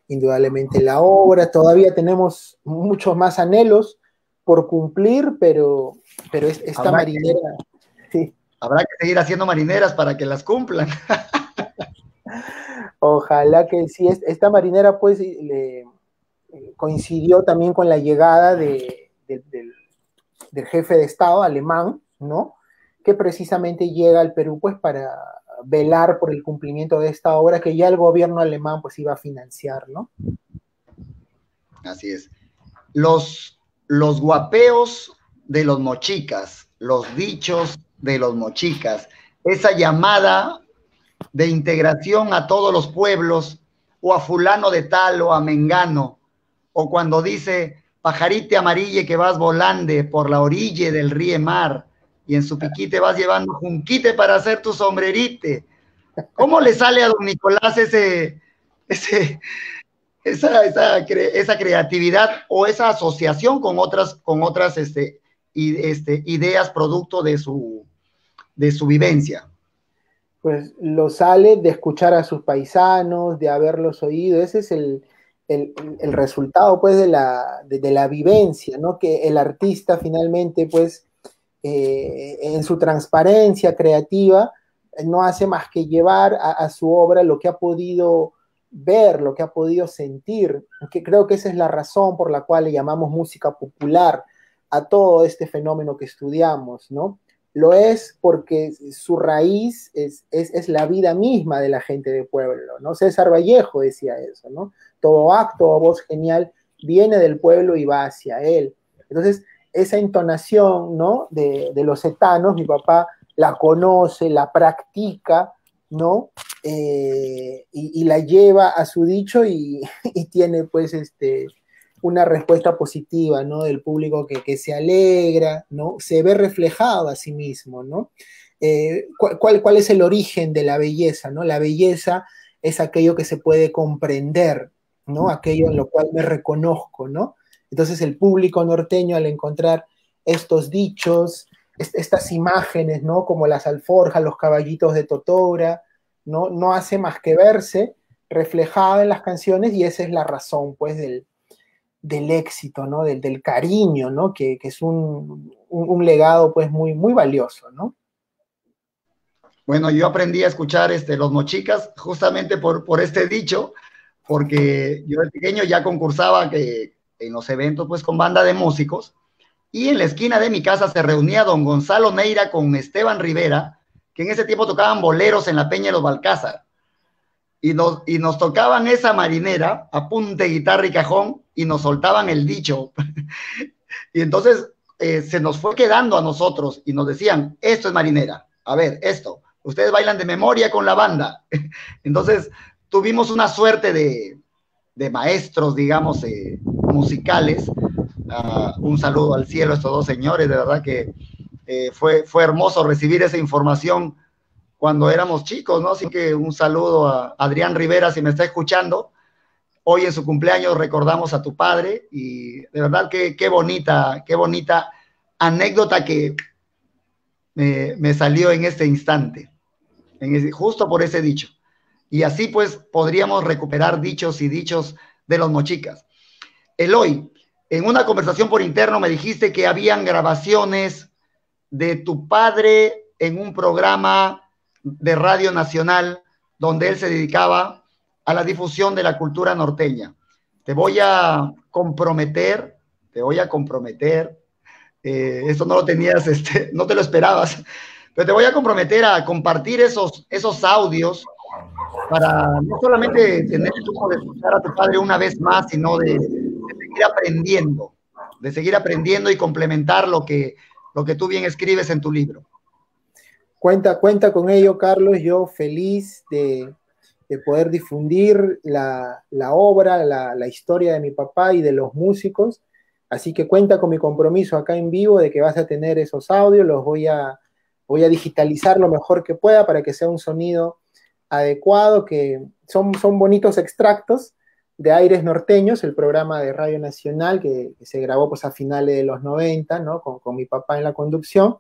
indudablemente la obra, todavía tenemos muchos más anhelos por cumplir, pero esta Habrá marinera, sí, Habrá que seguir haciendo marineras para que las cumplan. ojalá que sí, esta marinera pues coincidió también con la llegada del jefe de Estado alemán, ¿no? Que precisamente llega al Perú pues para velar por el cumplimiento de esta obra que ya el gobierno alemán pues iba a financiar, ¿no? Así es. Los guapeos de los mochicas, los dichos de los mochicas, esa llamada de integración a todos los pueblos, o a fulano de tal, o a mengano, o cuando dice, pajarite amarille que vas volande por la orilla del río mar, y en su piquite vas llevando junquite para hacer tu sombrerite. ¿Cómo le sale a don Nicolás ese, esa creatividad o esa asociación con otras ideas producto de su vivencia? Pues lo sale de escuchar a sus paisanos, de haberlos oído. Ese es el resultado pues de la vivencia, ¿no? Que el artista finalmente pues en su transparencia creativa no hace más que llevar a su obra lo que ha podido ver, lo que ha podido sentir, que creo que esa es la razón por la cual le llamamos música popular a todo este fenómeno que estudiamos, ¿no? Lo es porque su raíz es la vida misma de la gente de pueblo, ¿no? César Vallejo decía eso, ¿no? Todo acto o voz genial viene del pueblo y va hacia él. Entonces, esa entonación, ¿no? De los etanos, mi papá la conoce, la practica, ¿no? Y la lleva a su dicho y tiene pues una respuesta positiva, ¿no? Del público que se alegra, ¿no? Se ve reflejado a sí mismo, ¿no? ¿Cuál es el origen de la belleza, ¿no? La belleza es aquello que se puede comprender, ¿no? Aquello en lo cual me reconozco, ¿no? Entonces el público norteño al encontrar estos dichos, estas imágenes, ¿no? Como las alforjas, los caballitos de Totora, no hace más que verse reflejada en las canciones, y esa es la razón, pues, del éxito, ¿no? Del cariño, ¿no? Que es un legado, pues, muy valioso, ¿no? Bueno, yo aprendí a escuchar los Mochicas justamente por este dicho, porque yo de pequeño ya concursaba en los eventos pues con banda de músicos, y en la esquina de mi casa se reunía don Gonzalo Neira con Esteban Rivera, que en ese tiempo tocaban boleros en la Peña de los Balcázar, y nos tocaban esa marinera a punta de guitarra y cajón, y nos soltaban el dicho. Y entonces se nos fue quedando a nosotros, y nos decían, esto es marinera, a ver, esto, ustedes bailan de memoria con la banda. Entonces tuvimos una suerte de maestros, digamos, musicales. Un saludo al cielo a estos dos señores, de verdad que fue hermoso recibir esa información cuando éramos chicos, ¿no? Así que un saludo a Adrián Rivera, si me está escuchando. Hoy en su cumpleaños recordamos a tu padre, y de verdad que qué bonita anécdota que me salió en este instante, justo por ese dicho. Y así pues podríamos recuperar dichos y dichos de los Mochicas. Eloy, en una conversación por interno me dijiste que habían grabaciones de tu padre en un programa de Radio Nacional donde él se dedicaba a la difusión de la cultura norteña. Te voy a comprometer, esto no lo tenías, no te lo esperabas, pero te voy a comprometer a compartir esos audios para no solamente tener el lujo de escuchar a tu padre una vez más, sino de seguir aprendiendo y complementar lo que tú bien escribes en tu libro. Cuenta con ello, Carlos. Yo feliz de poder difundir la obra, la historia de mi papá y de los músicos. Así que cuenta con mi compromiso acá en vivo de que vas a tener esos audios. Los voy a digitalizar lo mejor que pueda para que sea un sonido adecuado, que son bonitos extractos de Aires Norteños, el programa de Radio Nacional que se grabó pues a finales de los 90, ¿no? Con mi papá en la conducción,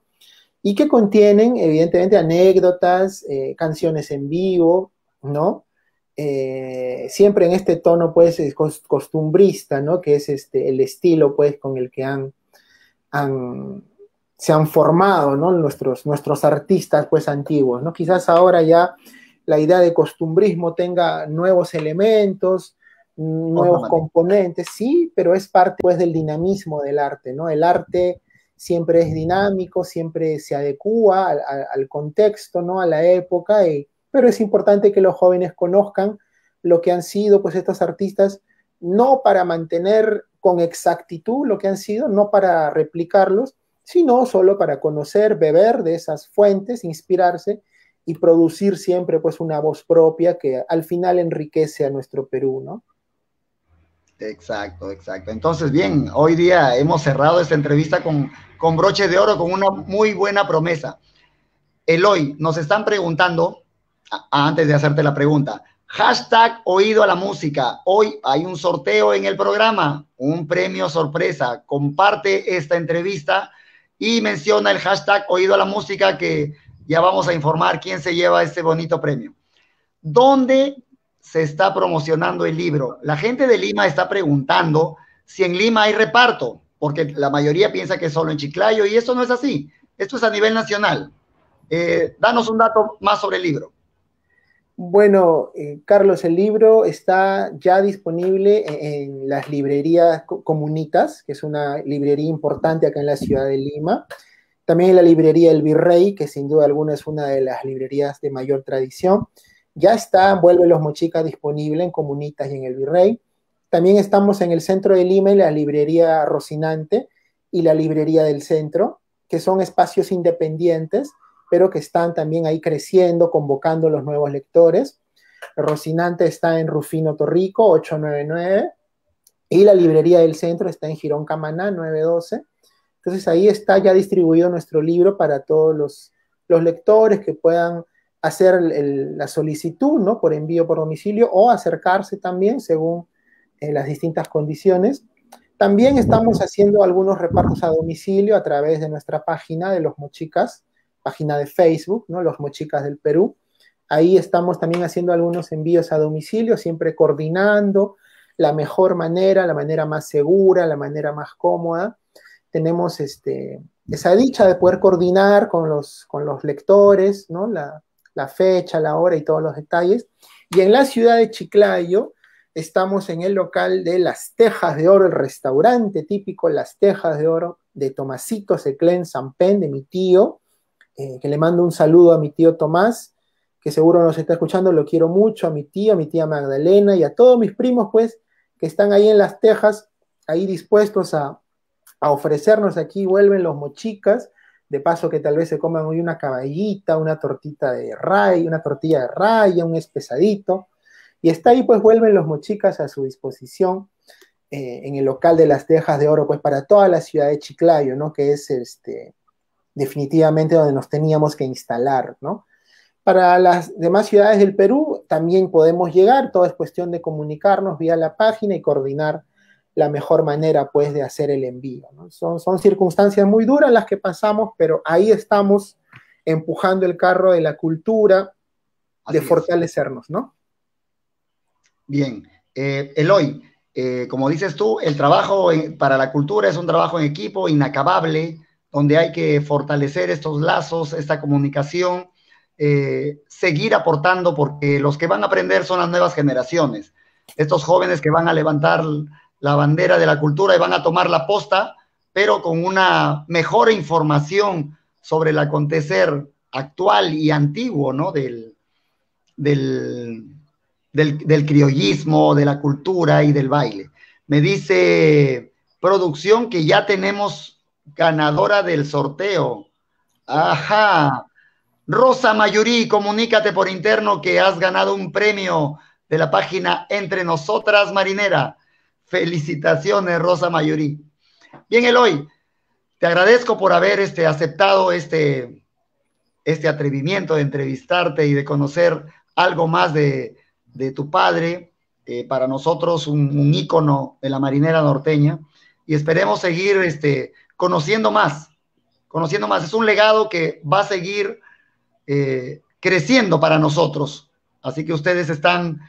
y que contienen evidentemente anécdotas, canciones en vivo, ¿no? Siempre en este tono pues costumbrista, ¿no? Que es el estilo pues con el que se han formado, ¿no? nuestros artistas pues antiguos, ¿no? Quizás ahora ya la idea de costumbrismo tenga nuevos elementos, nuevos componentes, sí, pero es parte pues del dinamismo del arte, ¿no? El arte siempre es dinámico, siempre se adecúa al contexto, ¿no? A la época, pero es importante que los jóvenes conozcan lo que han sido pues estos artistas, no para mantener con exactitud lo que han sido, no para replicarlos, sino solo para conocer, beber de esas fuentes, inspirarse y producir siempre pues una voz propia que al final enriquece a nuestro Perú, ¿no? Exacto. Entonces, bien, hoy día hemos cerrado esta entrevista con broche de oro, con una muy buena promesa. Eloy, nos están preguntando, antes de hacerte la pregunta, hashtag oído a la música. Hoy hay un sorteo en el programa, un premio sorpresa. Comparte esta entrevista y menciona el hashtag oído a la música, que ya vamos a informar quién se lleva este bonito premio. ¿Dónde se está promocionando el libro? La gente de Lima está preguntando si en Lima hay reparto, porque la mayoría piensa que es solo en Chiclayo, y esto no es así. Esto es a nivel nacional. Danos un dato más sobre el libro. Bueno, Carlos, el libro está ya disponible en las librerías Comunitas, que es una librería importante acá en la ciudad de Lima. También en la librería El Virrey, que sin duda alguna es una de las librerías de mayor tradición. Ya está Vuelve los Mochicas disponible en Comunitas y en El Virrey. También estamos en el centro de Lima, en la librería Rocinante y la librería del centro, que son espacios independientes, pero que están también ahí creciendo, convocando a los nuevos lectores. Rocinante está en Rufino Torrico, 899, y la librería del centro está en Girón Camaná, 912. Entonces ahí está ya distribuido nuestro libro para todos los lectores que puedan hacer la solicitud, ¿no? Por envío por domicilio, o acercarse también según las distintas condiciones. También estamos haciendo algunos repartos a domicilio a través de nuestra página de Los Mochicas, página de Facebook, ¿no? Los Mochicas del Perú. Ahí estamos también haciendo algunos envíos a domicilio, siempre coordinando la mejor manera, la manera más segura, la manera más cómoda. Tenemos esa dicha de poder coordinar con los lectores, ¿no? la fecha, la hora y todos los detalles. Y en la ciudad de Chiclayo estamos en el local de Las Tejas de Oro, el restaurante típico Las Tejas de Oro de Tomasito Seclén Sampen, de mi tío, que le mando un saludo a mi tío Tomás, que seguro nos está escuchando, lo quiero mucho, a mi tío, a mi tía Magdalena y a todos mis primos, pues, que están ahí en Las Tejas, ahí dispuestos a ofrecernos aquí, vuelven los mochicas, de paso que tal vez se coman hoy una caballita, una tortita de raya, una tortilla de raya, un espesadito, y está ahí, pues vuelven los mochicas a su disposición en el local de Las Tejas de Oro, pues para toda la ciudad de Chiclayo, ¿no? Que es definitivamente donde nos teníamos que instalar, ¿no? Para las demás ciudades del Perú también podemos llegar, todo es cuestión de comunicarnos vía la página y coordinar la mejor manera, pues, de hacer el envío, ¿no? Son circunstancias muy duras las que pasamos, pero ahí estamos empujando el carro de la cultura, de fortalecernos, ¿no? Bien. Eloy, como dices tú, el trabajo para la cultura es un trabajo en equipo inacabable, donde hay que fortalecer estos lazos, esta comunicación, seguir aportando, porque los que van a aprender son las nuevas generaciones, estos jóvenes que van a levantar la bandera de la cultura y van a tomar la posta, pero con una mejor información sobre el acontecer actual y antiguo, ¿no? Del criollismo, de la cultura y del baile. Me dice producción que ya tenemos ganadora del sorteo. Ajá. Rosa Mayurí, comunícate por interno que has ganado un premio de la página Entre Nosotras Marinera. Felicitaciones, Rosa Mayurí. Bien, Eloy, te agradezco por haber aceptado este atrevimiento de entrevistarte y de conocer algo más de tu padre, para nosotros un ícono de la marinera norteña, y esperemos seguir conociendo más. Es un legado que va a seguir creciendo para nosotros, así que ustedes están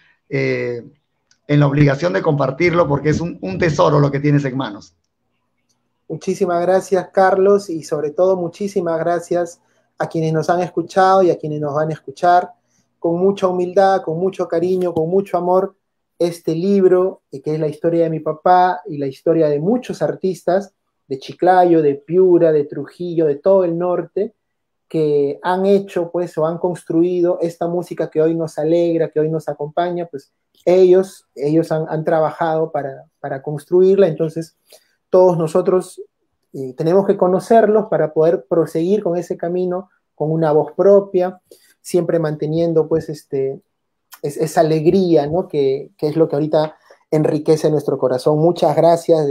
en la obligación de compartirlo porque es un tesoro lo que tienes en manos. Muchísimas gracias, Carlos, y sobre todo muchísimas gracias a quienes nos han escuchado y a quienes nos van a escuchar. Con mucha humildad, con mucho cariño, con mucho amor, este libro, que es la historia de mi papá y la historia de muchos artistas de Chiclayo, de Piura, de Trujillo, de todo el norte, que han hecho, pues, o han construido esta música que hoy nos alegra, que hoy nos acompaña, pues ellos han trabajado para construirla. Entonces todos nosotros tenemos que conocerlos para poder proseguir con ese camino con una voz propia, siempre manteniendo, pues, esa alegría, ¿no? Que es lo que ahorita enriquece nuestro corazón. Muchas gracias,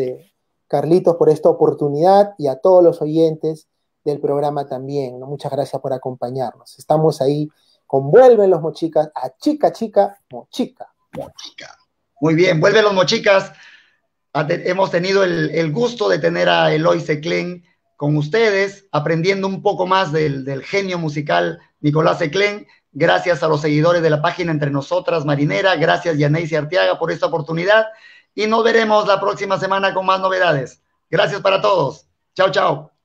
Carlitos, por esta oportunidad, y a todos los oyentes del programa también, ¿no? Muchas gracias por acompañarnos. Estamos ahí con Vuelven los Mochicas, a Chica, Chica, Mochica. Mochica. Muy bien, Vuelven los Mochicas. Hemos tenido el gusto de tener a Eloy Seclén con ustedes, aprendiendo un poco más del genio musical Nicolás Seclén. Gracias a los seguidores de la página Entre Nosotras Marinera, gracias Yaneisi Arteaga por esta oportunidad, y nos veremos la próxima semana con más novedades. Gracias para todos. Chao, chao.